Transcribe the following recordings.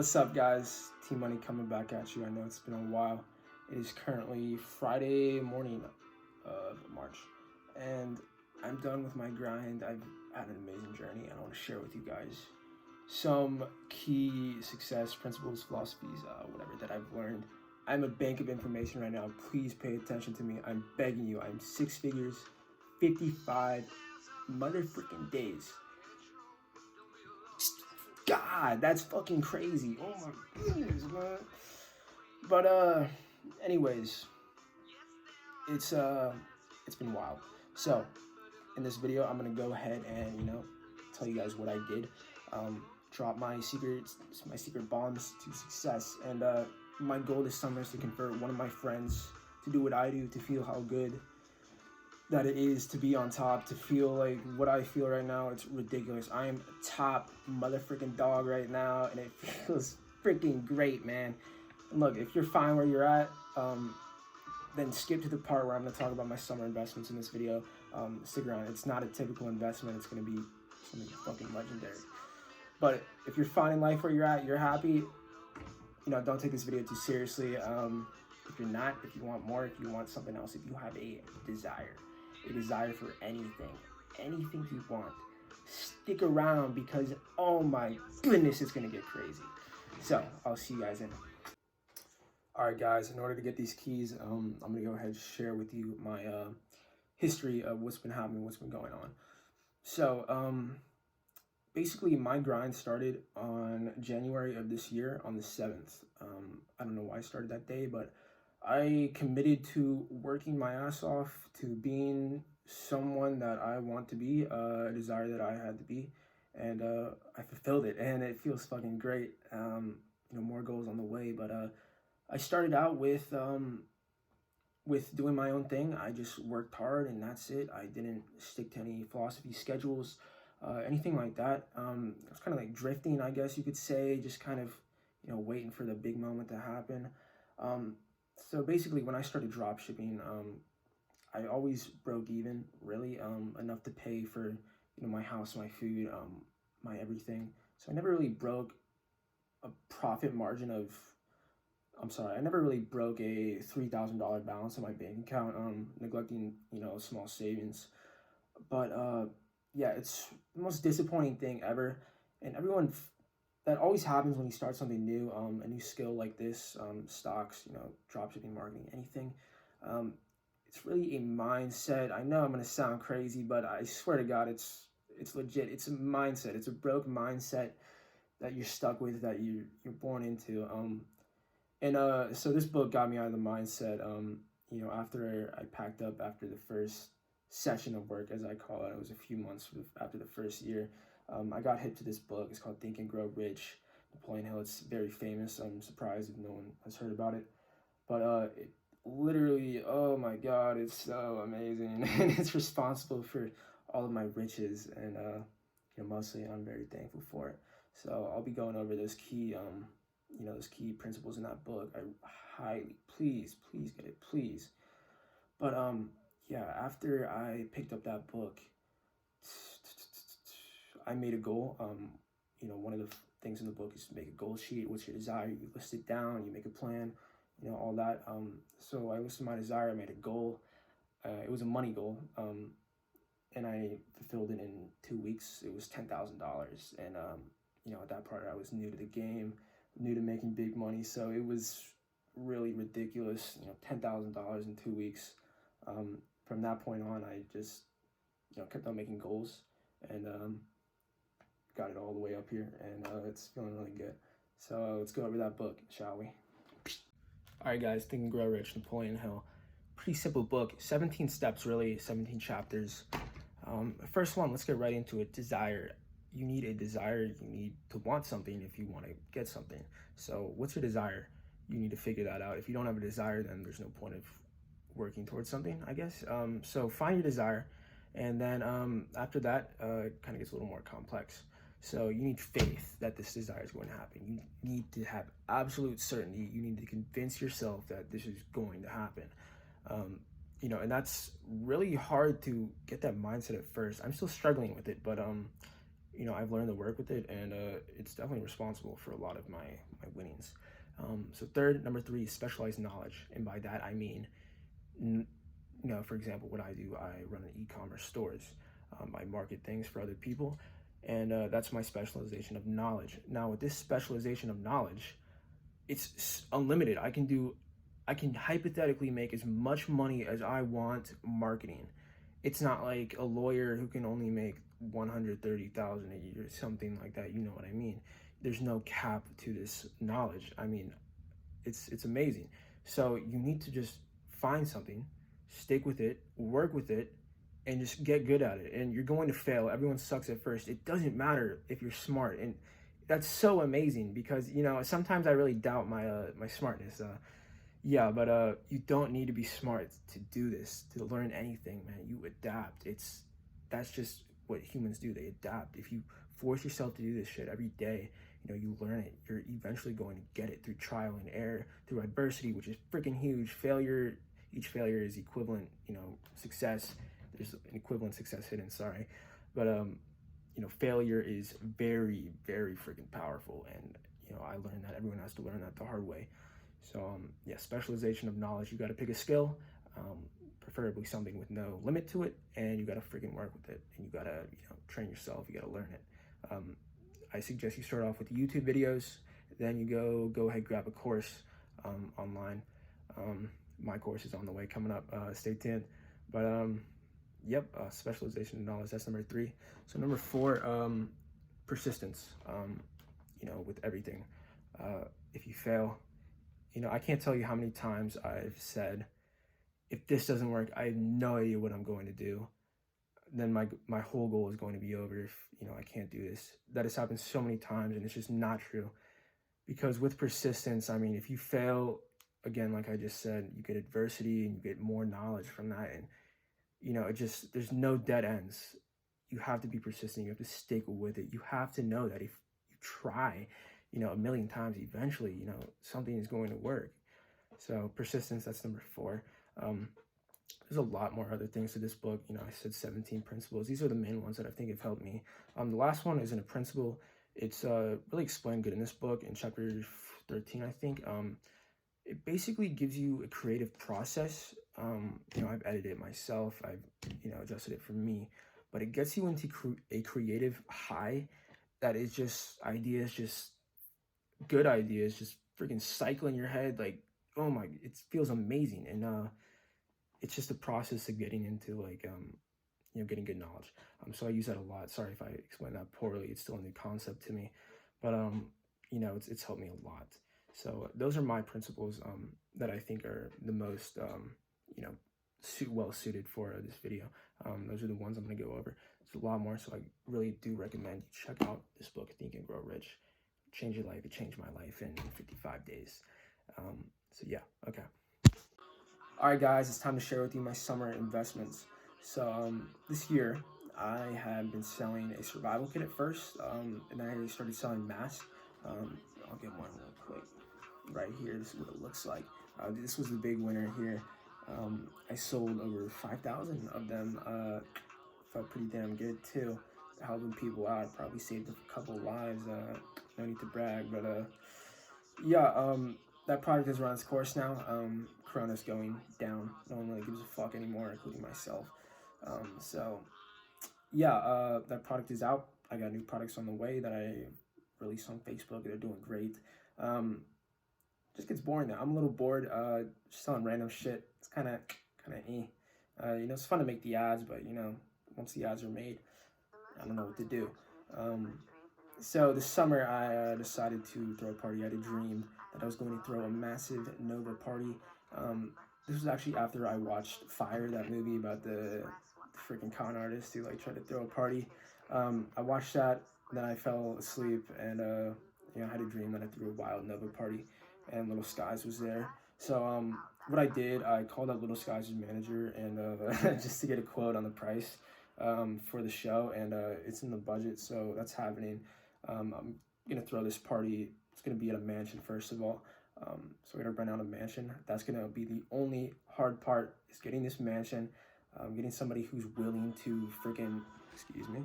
What's up, guys? T Money coming back at you. I know it's been a while. It is currently Friday morning of March, and I'm done with my grind. I've had an amazing journey, and I want to share with you guys some key success principles, philosophies, whatever that I've learned. I'm a bank of information right now. Please pay attention to me. I'm begging you. I'm six figures, 55 motherfucking days. God, that's fucking crazy. Oh my goodness, man. But anyways, it's been wild. So in this video, I'm gonna go ahead and tell you guys what I did. Drop my secret bombs to success, and my goal this summer is to convert one of my friends to do what I do, to feel how good that it is to be on top, to feel like what I feel right now. It's ridiculous. I am a top motherfucking dog right now, and it feels freaking great, man. And look, if you're fine where you're at, then skip to the part where I'm going to talk about my summer investments in this video. Stick around. It's not a typical investment. It's going to be something fucking legendary. But if you're fine in life where you're at, you're happy, don't take this video too seriously. If you're not, if you want more, if you want something else, if you have a desire for anything you want, stick around, because oh my goodness, it's gonna get crazy. So I'll see you guys in. All right, guys, in order to get these keys, I'm gonna go ahead and share with you my history of what's been happening, what's been going on. So basically my grind started on January of this year, on the 7th. I don't know why I started that day, but I committed to working my ass off, to being someone that I want to be, a desire that I had to be, and I fulfilled it, and it feels fucking great. More goals on the way, but I started out with doing my own thing. I just worked hard, and that's it. I didn't stick to any philosophy, schedules, anything like that. I was kind of like drifting, I guess you could say, just kind of, waiting for the big moment to happen. So basically, when I started drop shipping, I always broke even, really, enough to pay for, my house, my food, my everything. So I never really broke a profit margin of, I never really broke a $3,000 balance in my bank account, neglecting, small savings. But yeah, it's the most disappointing thing ever. And that always happens when you start something new, a new skill like this, stocks, dropshipping, marketing, anything. It's really a mindset. I know I'm gonna sound crazy, but I swear to God, it's legit. It's a mindset. It's a broke mindset that you're stuck with, that you're born into. So this book got me out of the mindset. After I packed up after the first session of work, as I call it, it was a few months after the first year. I got hip to this book. It's called Think and Grow Rich, Napoleon Hill. It's very famous. I'm surprised if no one has heard about it. But it literally, oh my God, it's so amazing. And it's responsible for all of my riches. And, mostly I'm very thankful for it. So I'll be going over those key, those key principles in that book. I highly, please get it, please. But yeah, after I picked up that book, I made a goal. One of the things in the book is to make a goal sheet. What's your desire? You list it down, you make a plan, all that. So I listed my desire, I made a goal. It was a money goal, and I fulfilled it in 2 weeks. It was $10,000. And, at that part, I was new to the game, new to making big money. So it was really ridiculous, $10,000 in 2 weeks. From that point on, I just, kept on making goals, and got it all the way up here, and it's feeling really good. So let's go over that book, shall we? All right, guys, Think and Grow Rich, Napoleon Hill. Pretty simple book, 17 steps, really, 17 chapters. First one, let's get right into it. Desire. You need a desire. You need to want something if you want to get something. So what's your desire? You need to figure that out. If you don't have a desire, then there's no point of working towards something, I guess. So find your desire, and then after that, it kind of gets a little more complex. So you need faith that this desire is going to happen. You need to have absolute certainty. You need to convince yourself that this is going to happen. And that's really hard to get that mindset at first. I'm still struggling with it, but I've learned to work with it, and it's definitely responsible for a lot of my winnings. So number three is specialized knowledge, and by that I mean, for example, what I do, I run an e-commerce stores. I market things for other people, and that's my specialization of knowledge. Now, with this specialization of knowledge, it's unlimited. I can hypothetically make as much money as I want marketing. It's not like a lawyer who can only make 130,000 a year, something like that. You know what I mean? There's no cap to this knowledge. I mean, it's amazing. So you need to just find something, stick with it, work with it, and just get good at it. And you're going to fail. Everyone sucks at first. It doesn't matter if you're smart. And that's so amazing because, sometimes I really doubt my smartness. But you don't need to be smart to do this, to learn anything, man. You adapt. That's just what humans do. They adapt. If you force yourself to do this shit every day, you learn it. You're eventually going to get it through trial and error, through adversity, which is freaking huge. Each failure is equivalent, success. There's an equivalent success hidden, sorry. But, failure is very, very freaking powerful. And, I learned that. Everyone has to learn that the hard way. So, specialization of knowledge. You got to pick a skill, preferably something with no limit to it, and you got to freaking work with it. And you got to, train yourself. You got to learn it. I suggest you start off with YouTube videos, then you go ahead, grab a course online. My course is on the way coming up. Stay tuned. But, specialization of knowledge, that's number three. So number four, persistence, with everything. If you fail, I can't tell you how many times I've said, if this doesn't work, I have no idea what I'm going to do. Then my whole goal is going to be over if, I can't do this. That has happened so many times, and it's just not true. Because with persistence, I mean, if you fail, again, like I just said, you get adversity and you get more knowledge from that. And, there's no dead ends. You have to be persistent. You have to stick with it. You have to know that if you try, a million times, eventually, something is going to work. So persistence, that's number four. There's a lot more other things to this book. I said 17 principles. These are the main ones that I think have helped me. The last one isn't a principle. It's really explained good in this book in chapter 13, I think. It basically gives you a creative process. I've edited it myself. I've, adjusted it for me. But it gets you into a creative high that is just ideas, just good ideas, just freaking cycle in your head. Like, oh my, it feels amazing. And it's just a process of getting into getting good knowledge. So I use that a lot. Sorry if I explained that poorly. It's still a new concept to me, but it's helped me a lot. So those are my principles that I think are the most well suited for this video. Those are the ones I'm going to go over. There's a lot more, so I really do recommend you check out this book, Think and Grow Rich. Change your life. It changed my life in 55 days. So yeah, okay. All right, guys, it's time to share with you my summer investments. So this year, I have been selling a survival kit at first, and then I started selling masks. I'll get one real quick. Right here, this is what it looks like. This was the big winner here. I sold over 5,000 of them. Felt pretty damn good too, helping people out. Probably saved a couple lives. No need to brag, but that product has run its course now. Corona's going down. No one really gives a fuck anymore, including myself. That product is out. I got new products on the way that I released on Facebook. They're doing great. Just gets boring now. I'm a little bored. Just selling random shit. It's kind of it's fun to make the ads, but once the ads are made, I don't know what to do. So this summer, I decided to throw a party. I had a dream that I was going to throw a massive Nova party. This was actually after I watched Fire, that movie about the freaking con artist who tried to throw a party. I watched that, then I fell asleep, and I had a dream that I threw a wild Nova party, and Little Skies was there. So what I did, I called up Little Skies' manager and just to get a quote on the price for the show, and it's in the budget, so that's happening. I'm gonna throw this party. It's gonna be at a mansion, first of all. So we're gonna rent out a mansion. That's gonna be the only hard part, is getting this mansion, getting somebody who's willing to freaking, excuse me,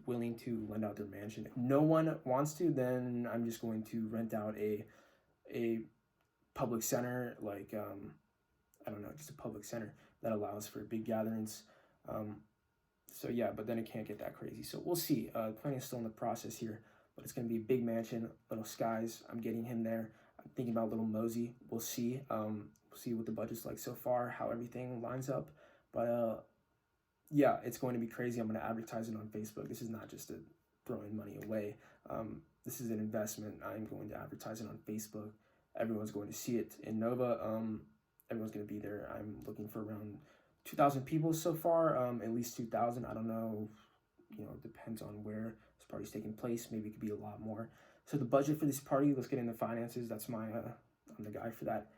willing to lend out their mansion. If no one wants to, then I'm just going to rent out a public center, like I don't know, just a public center that allows for big gatherings. So yeah, but then it can't get that crazy. So we'll see. Planning is still in the process here, but it's going to be a big mansion, Little Skies. I'm getting him there. I'm thinking about Little Mosey. We'll see. We'll see what the budget's like so far, how everything lines up. But yeah, it's going to be crazy. I'm going to advertise it on Facebook. This is not just a throwing money away. This is an investment. I'm going to advertise it on Facebook. Everyone's going to see it in Nova. Everyone's going to be there. I'm looking for around 2,000 people so far, at least 2,000. I don't know, it depends on where this party's taking place. Maybe it could be a lot more. So the budget for this party, let's get into finances. That's my, I'm the guy for that.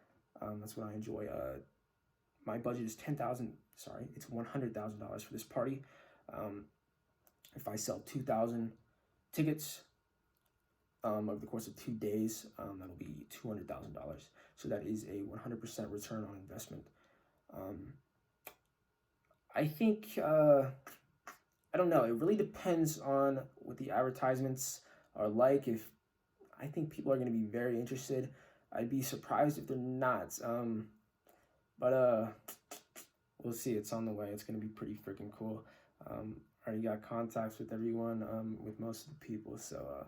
That's what I enjoy. My budget is it's $100,000 for this party. If I sell 2,000 tickets over the course of 2 days, that'll be $200,000. So that is a 100% return on investment. I think, I don't know, it really depends on what the advertisements are like. If I think people are going to be very interested, I'd be surprised if they're not. But we'll see. It's on the way. It's going to be pretty freaking cool. Already got contacts with everyone, with most of the people. So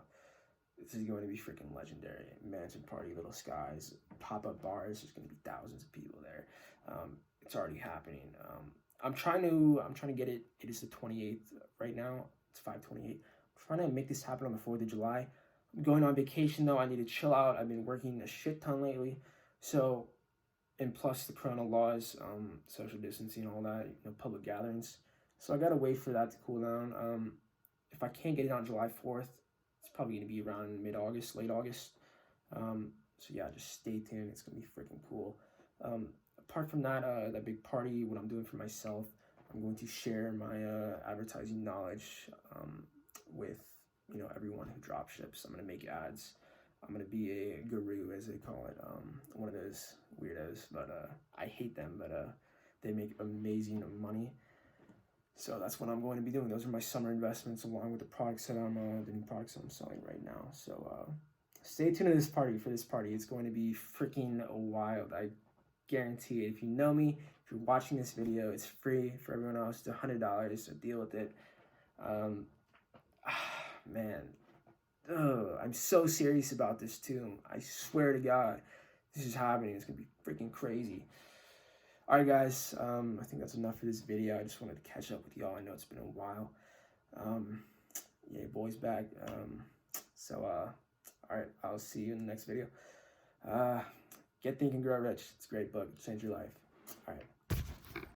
this is going to be freaking legendary. Mansion party, Little Skies, pop-up bars. There's going to be thousands of people there. It's already happening. I'm trying to get it. It is the 28th right now. It's 5/28. I'm trying to make this happen on the 4th of July. I'm going on vacation though. I need to chill out. I've been working a shit ton lately. So, and plus the corona laws, social distancing, all that, public gatherings. So I gotta wait for that to cool down. If I can't get it on July 4th, it's probably gonna be around mid-August, late August. So yeah, just stay tuned. It's gonna be freaking cool. Apart from that, that big party, what I'm doing for myself, I'm going to share my advertising knowledge with everyone who drop ships. I'm gonna make ads. I'm gonna be a guru, as they call it, one of those weirdos. But I hate them, but they make amazing money. So that's what I'm going to be doing. Those are my summer investments, along with the products that the new products that I'm selling right now. So stay tuned to this party. For this party, it's going to be freaking wild. I guarantee it. If you know me, if you're watching this video, it's free for everyone else. It's $100, so deal with it. Man, I'm so serious about this too. I swear to God, this is happening. It's gonna be freaking crazy. All right, guys. I think that's enough for this video. I just wanted to catch up with y'all. I know it's been a while. Yeah, boy's back. All right, I'll see you in the next video. Get Think and Grow Rich. It's a great book. Change your life. All right.